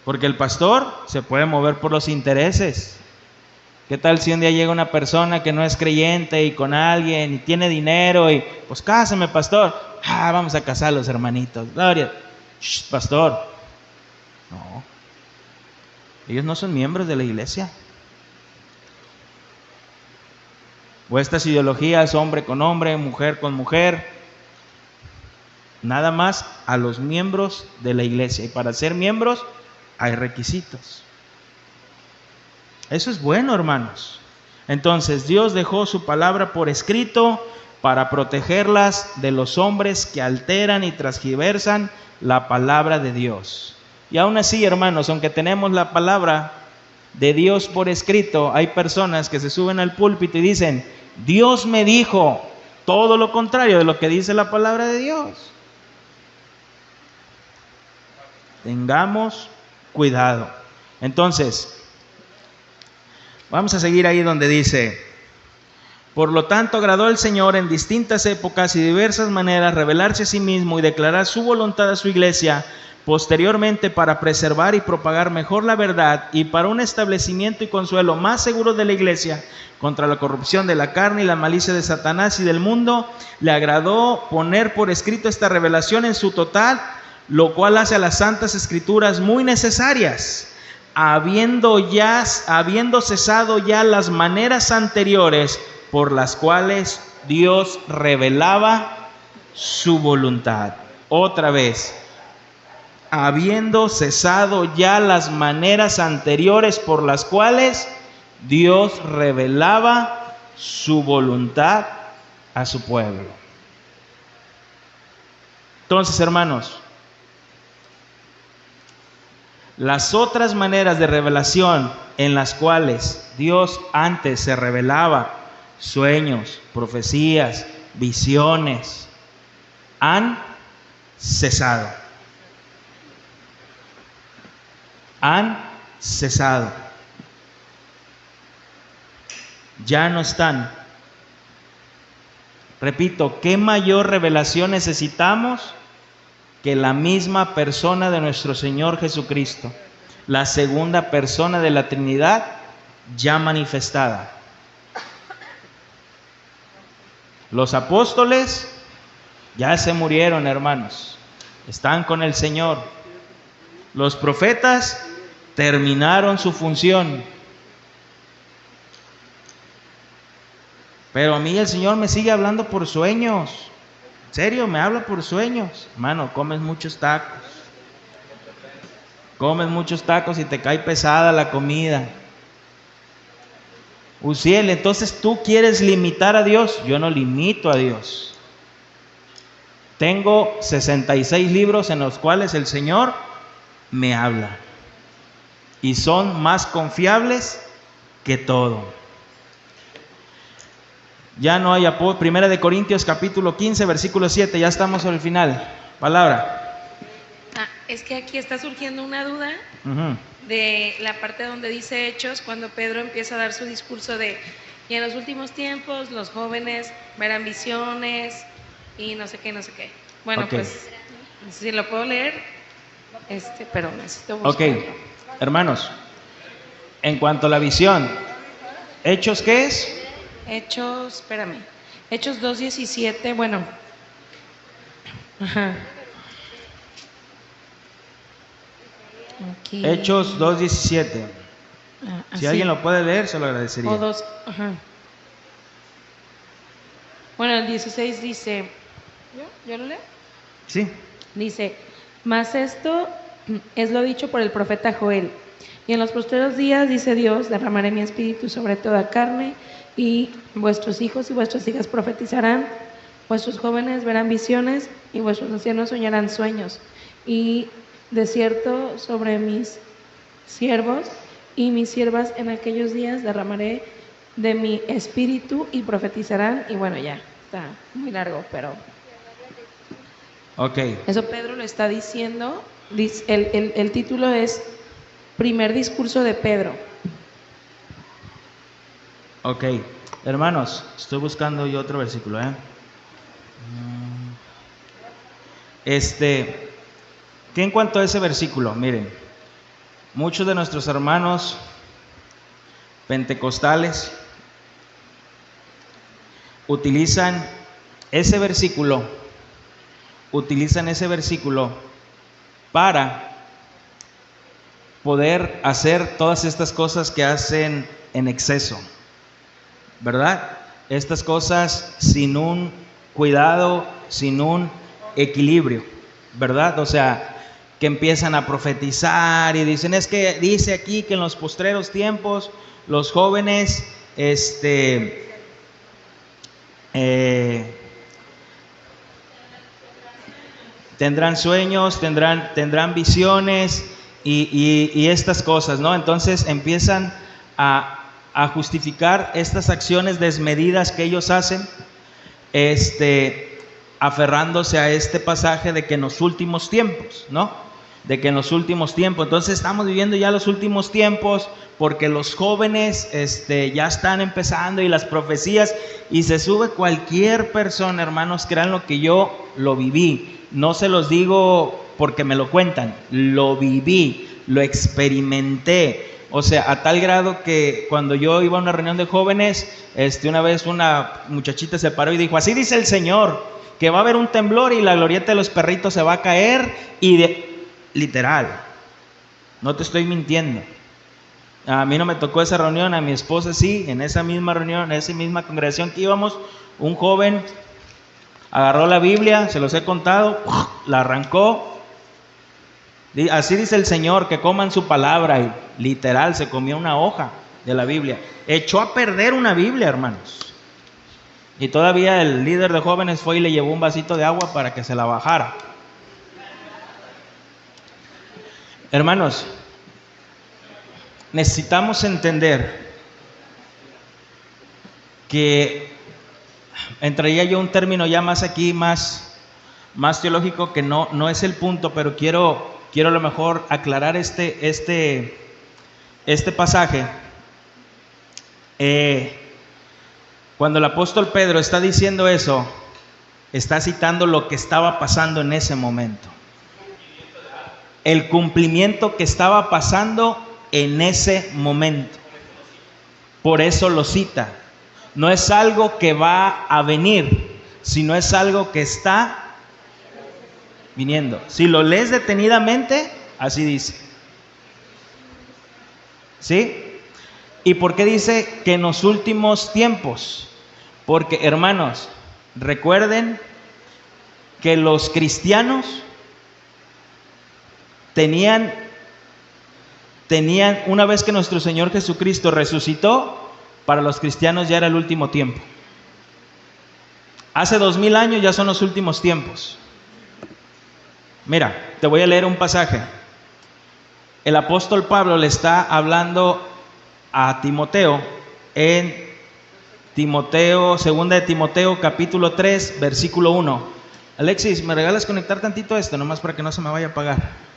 Porque el pastor se puede mover por los intereses. ¿Qué tal si un día llega una persona que no es creyente y con alguien y tiene dinero y pues cásame, pastor? Vamos a casar a los hermanitos. Gloria. Pastor. No. Ellos no son miembros de la iglesia. O estas ideologías, hombre con hombre, mujer con mujer, nada más a los miembros de la iglesia. Y para ser miembros hay requisitos. Eso es bueno, hermanos. Entonces Dios dejó su palabra por escrito para protegerlas de los hombres que alteran y transgiversan la palabra de Dios. Y aún así, hermanos, aunque tenemos la palabra de Dios por escrito, hay personas que se suben al púlpito y dicen, Dios me dijo todo lo contrario de lo que dice la palabra de Dios. Tengamos cuidado. Entonces, vamos a seguir ahí donde dice, por lo tanto agradó al Señor en distintas épocas y diversas maneras revelarse a sí mismo y declarar su voluntad a su iglesia, posteriormente para preservar y propagar mejor la verdad y para un establecimiento y consuelo más seguro de la iglesia contra la corrupción de la carne y la malicia de Satanás y del mundo, le agradó poner por escrito esta revelación en su total, lo cual hace a las santas escrituras muy necesarias, habiendo cesado ya las maneras anteriores por las cuales Dios revelaba su voluntad. Otra vez, habiendo cesado ya las maneras anteriores por las cuales Dios revelaba su voluntad a su pueblo. Entonces, hermanos, las otras maneras de revelación en las cuales Dios antes se revelaba, sueños, profecías, visiones, han cesado. Han cesado. Ya no están. Repito, ¿qué mayor revelación necesitamos que la misma persona de nuestro Señor Jesucristo, la segunda persona de la Trinidad, ya manifestada. Los apóstoles ya se murieron, hermanos, están con el Señor. Los profetas terminaron su función. Pero a mí el Señor me sigue hablando por sueños. En serio, me habla por sueños. Hermano, comes muchos tacos. Comes muchos tacos y te cae pesada la comida. Uziel, entonces tú quieres limitar a Dios. Yo no limito a Dios. Tengo 66 libros en los cuales el Señor me habla. Y son más confiables que todo. Ya no hay apoyo. Primera de Corintios capítulo 15, versículo 7. Ya estamos al final. Palabra. Es que aquí está surgiendo una duda de la parte donde dice Hechos, cuando Pedro empieza a dar su discurso de, y en los últimos tiempos los jóvenes verán visiones y no sé qué, no sé qué. Bueno, pues, si lo puedo leer, pero necesito buscarlo. Ok, hermanos, en cuanto a la visión, ¿Hechos qué es? Hechos 2:17, bueno. Ajá. Aquí. Hechos 2:17. Si alguien lo puede leer, se lo agradecería. O 2, ajá. Bueno, el 16 dice, ¿yo lo leo? Sí. Dice, mas esto es lo dicho por el profeta Joel. Y en los postreros días, dice Dios, derramaré mi espíritu sobre toda carne, y vuestros hijos y vuestras hijas profetizarán, vuestros jóvenes verán visiones, y vuestros ancianos soñarán sueños. Y de cierto sobre mis siervos y mis siervas en aquellos días derramaré de mi espíritu y profetizarán. Y bueno, ya, está muy largo, pero... Ok. Eso Pedro lo está diciendo. El título es Primer discurso de Pedro. Ok. Hermanos, estoy buscando yo otro versículo, que en cuanto a ese versículo, miren, muchos de nuestros hermanos pentecostales utilizan ese versículo para poder hacer todas estas cosas que hacen en exceso, ¿verdad? Estas cosas sin un cuidado, sin un equilibrio, ¿verdad? O sea, que empiezan a profetizar y dicen, es que dice aquí que en los postreros tiempos los jóvenes tendrán sueños, tendrán visiones y estas cosas, ¿no? Entonces empiezan a justificar estas acciones desmedidas que ellos hacen, aferrándose a este pasaje de que en los últimos tiempos, ¿no? De que en los últimos tiempos, entonces estamos viviendo ya los últimos tiempos porque los jóvenes ya están empezando y las profecías, y se sube cualquier persona, hermanos, crean lo que yo lo viví, no se los digo porque me lo cuentan, lo viví, lo experimenté, o sea, a tal grado que cuando yo iba a una reunión de jóvenes, una vez una muchachita se paró y dijo, así dice el Señor, que va a haber un temblor y la glorieta de los perritos se va a caer, literal, no te estoy mintiendo. A mí no me tocó esa reunión, a mi esposa sí, en esa misma reunión, en esa misma congregación que íbamos, un joven agarró la Biblia, se los he contado, la arrancó, así dice el Señor, que coman su palabra, y literal se comió una hoja de la Biblia, echó a perder una Biblia, hermanos, y todavía el líder de jóvenes fue y le llevó un vasito de agua para que se la bajara. Hermanos, necesitamos entender que entraría yo un término ya más aquí, más teológico, que no es el punto, pero quiero a lo mejor aclarar este pasaje. Cuando el apóstol Pedro está diciendo eso, está citando lo que estaba pasando en ese momento. el cumplimiento que estaba pasando en ese momento. Por eso lo cita. No es algo que va a venir, sino es algo que está viniendo. Si lo lees detenidamente, así dice. ¿Sí? ¿Y por qué dice que en los últimos tiempos? Porque, hermanos, recuerden que los cristianos tenían, una vez que nuestro Señor Jesucristo resucitó, para los cristianos ya era el último tiempo. Hace 2000 años ya son los últimos tiempos. Mira, te voy a leer un pasaje. El apóstol Pablo le está hablando a Timoteo en Timoteo, segunda de Timoteo, capítulo 3, versículo 1. Alexis, ¿me regalas conectar tantito esto? Nomás para que no se me vaya a apagar.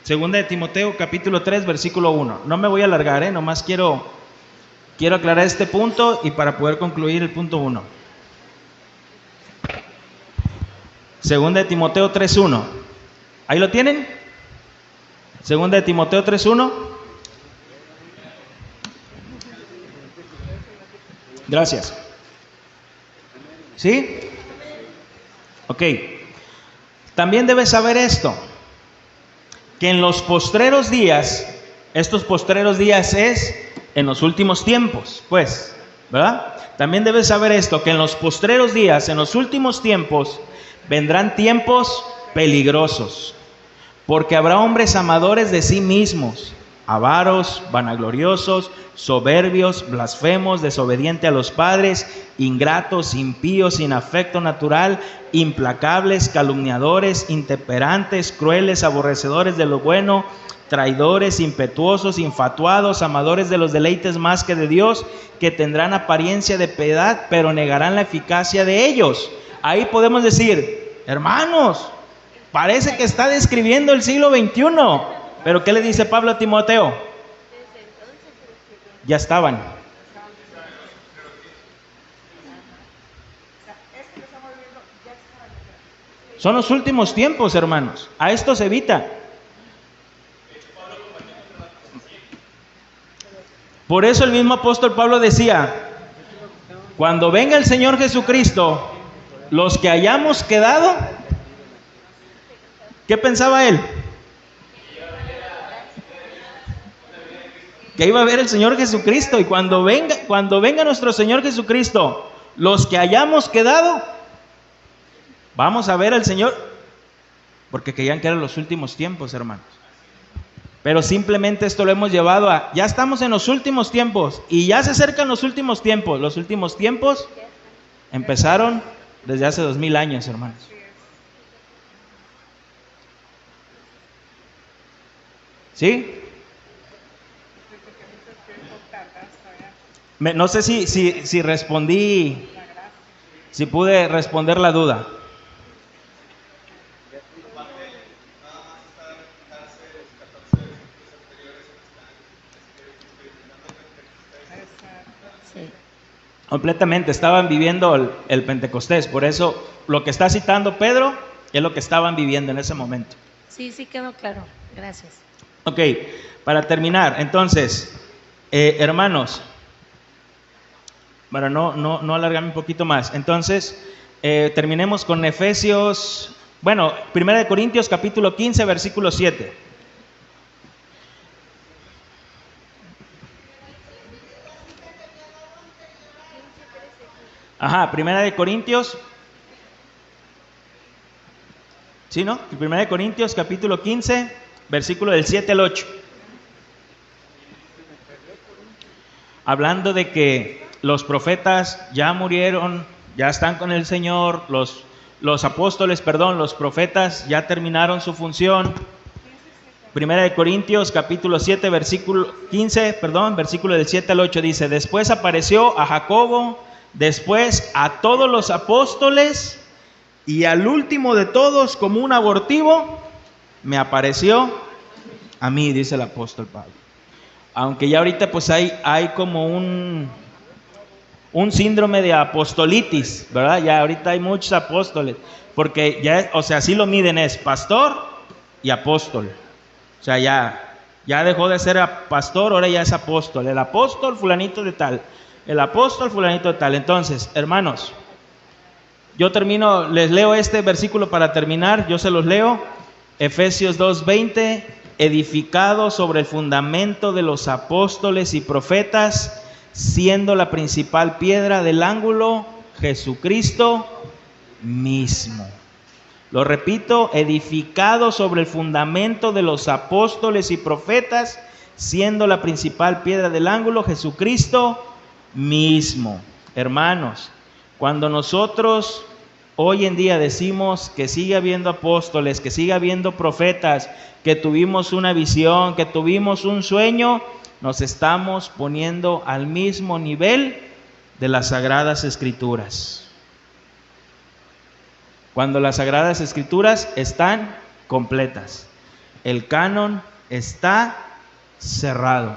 Segunda de Timoteo, capítulo 3, versículo 1. No me voy a alargar, nomás quiero aclarar este punto y para poder concluir el punto 1. Segunda de Timoteo 3:1. ¿Ahí lo tienen? Segunda de Timoteo 3:1. Gracias. ¿Sí? Ok. También debes saber esto, que en los postreros días, estos postreros días es en los últimos tiempos, pues, ¿verdad? También debes saber esto, que en los postreros días, en los últimos tiempos, vendrán tiempos peligrosos, porque habrá hombres amadores de sí mismos, avaros, vanagloriosos, soberbios, blasfemos, desobedientes a los padres, ingratos, impíos, sin afecto natural, implacables, calumniadores, intemperantes, crueles, aborrecedores de lo bueno, traidores, impetuosos, infatuados, amadores de los deleites más que de Dios, que tendrán apariencia de piedad, pero negarán la eficacia de ellos. Ahí podemos decir, hermanos, parece que está describiendo el siglo XXI. Pero ¿qué le dice Pablo a Timoteo? Ya estaban. Son los últimos tiempos, hermanos. A esto se evita. Por eso el mismo apóstol Pablo decía, cuando venga el Señor Jesucristo, los que hayamos quedado, ¿qué pensaba él? Que iba a ver el Señor Jesucristo, y cuando venga nuestro Señor Jesucristo, los que hayamos quedado, vamos a ver al Señor, porque creían que eran los últimos tiempos, hermanos. Pero simplemente esto lo hemos llevado a, ya estamos en los últimos tiempos, y ya se acercan los últimos tiempos. Los últimos tiempos empezaron desde hace 2000 años, hermanos. ¿Sí? No sé si respondí, si pude responder la duda. Sí. Completamente, estaban viviendo el Pentecostés, por eso lo que está citando Pedro es lo que estaban viviendo en ese momento. Sí, quedó claro. Gracias. Ok, para terminar, entonces, hermanos, para no alargarme un poquito más, entonces, terminemos con Efesios, 1 Corintios capítulo 15, versículo 7. Ajá, 1 Corintios, ¿sí, no? 1 Corintios capítulo 15, versículo del 7 al 8. Hablando de que los profetas ya murieron, ya están con el Señor, los apóstoles, los profetas ya terminaron su función. 1 Corintios capítulo 7, versículo 15, versículo del 7 al 8 dice, después apareció a Jacobo, después a todos los apóstoles, y al último de todos, como un abortivo, me apareció a mí, dice el apóstol Pablo. Aunque ya ahorita pues hay como un síndrome de apostolitis, ¿verdad? Ya ahorita hay muchos apóstoles, porque ya, o sea, así lo miden, es pastor y apóstol. O sea, ya dejó de ser pastor, ahora ya es apóstol. El apóstol fulanito de tal, el apóstol fulanito de tal. Entonces, hermanos, yo termino, les leo este versículo para terminar, yo se los leo. Efesios 2:20, edificado sobre el fundamento de los apóstoles y profetas, siendo la principal piedra del ángulo Jesucristo mismo. Lo repito, edificado sobre el fundamento de los apóstoles y profetas, siendo la principal piedra del ángulo Jesucristo mismo. Hermanos, cuando nosotros hoy en día decimos que sigue habiendo apóstoles, que sigue habiendo profetas, que tuvimos una visión, que tuvimos un sueño, nos estamos poniendo al mismo nivel de las Sagradas Escrituras. Cuando las Sagradas Escrituras están completas, el canon está cerrado.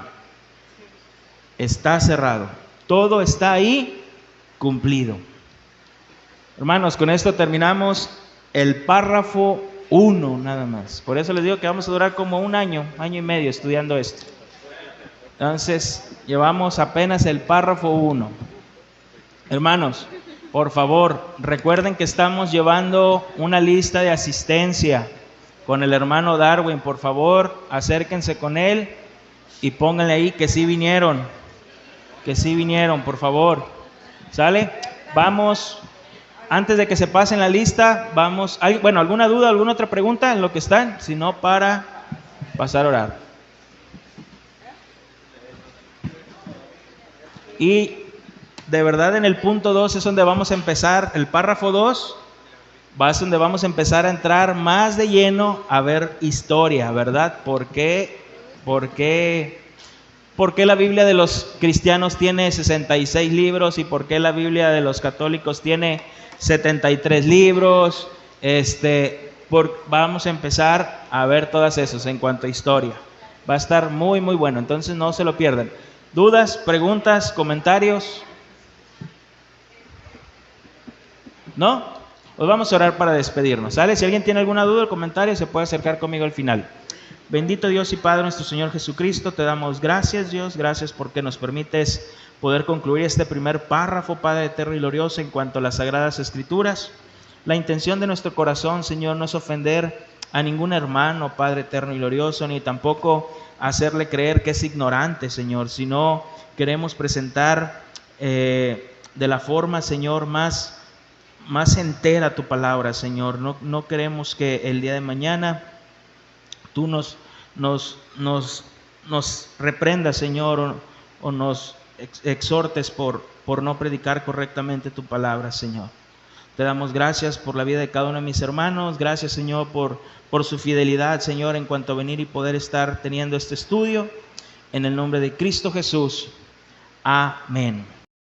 Está cerrado. Todo está ahí cumplido. Hermanos, con esto terminamos el párrafo 1 nada más. Por eso les digo que vamos a durar como un año y medio estudiando esto. Entonces, llevamos apenas el párrafo 1. Hermanos, por favor, recuerden que estamos llevando una lista de asistencia con el hermano Darwin. Por favor, acérquense con él y pónganle ahí que sí vinieron. Que sí vinieron, por favor. ¿Sale? Vamos, antes de que se pasen la lista, vamos. Bueno, ¿alguna duda, alguna otra pregunta en lo que están? Si no, para pasar a orar. Y de verdad en el punto 2 es donde vamos a empezar, el párrafo 2, es donde vamos a empezar a entrar más de lleno a ver historia, ¿verdad? ¿Por qué la Biblia de los cristianos tiene 66 libros y por qué la Biblia de los católicos tiene 73 libros? Vamos a empezar a ver todas esas en cuanto a historia. Va a estar muy, muy bueno, entonces no se lo pierdan. ¿Dudas, preguntas, comentarios? ¿No? Pues vamos a orar para despedirnos, ¿sale? Si alguien tiene alguna duda o comentario, se puede acercar conmigo al final. Bendito Dios y Padre nuestro Señor Jesucristo, te damos gracias, Dios, gracias porque nos permites poder concluir este primer párrafo, Padre eterno y glorioso, en cuanto a las Sagradas Escrituras. La intención de nuestro corazón, Señor, no es ofender a ningún hermano, Padre eterno y glorioso, ni tampoco hacerle creer que es ignorante, Señor, sino queremos presentar de la forma, Señor, más entera tu palabra, Señor. No queremos que el día de mañana tú nos reprendas, Señor, o nos exhortes por no predicar correctamente tu palabra, Señor. Te damos gracias por la vida de cada uno de mis hermanos. Gracias, Señor, por su fidelidad, Señor, en cuanto a venir y poder estar teniendo este estudio. En el nombre de Cristo Jesús. Amén.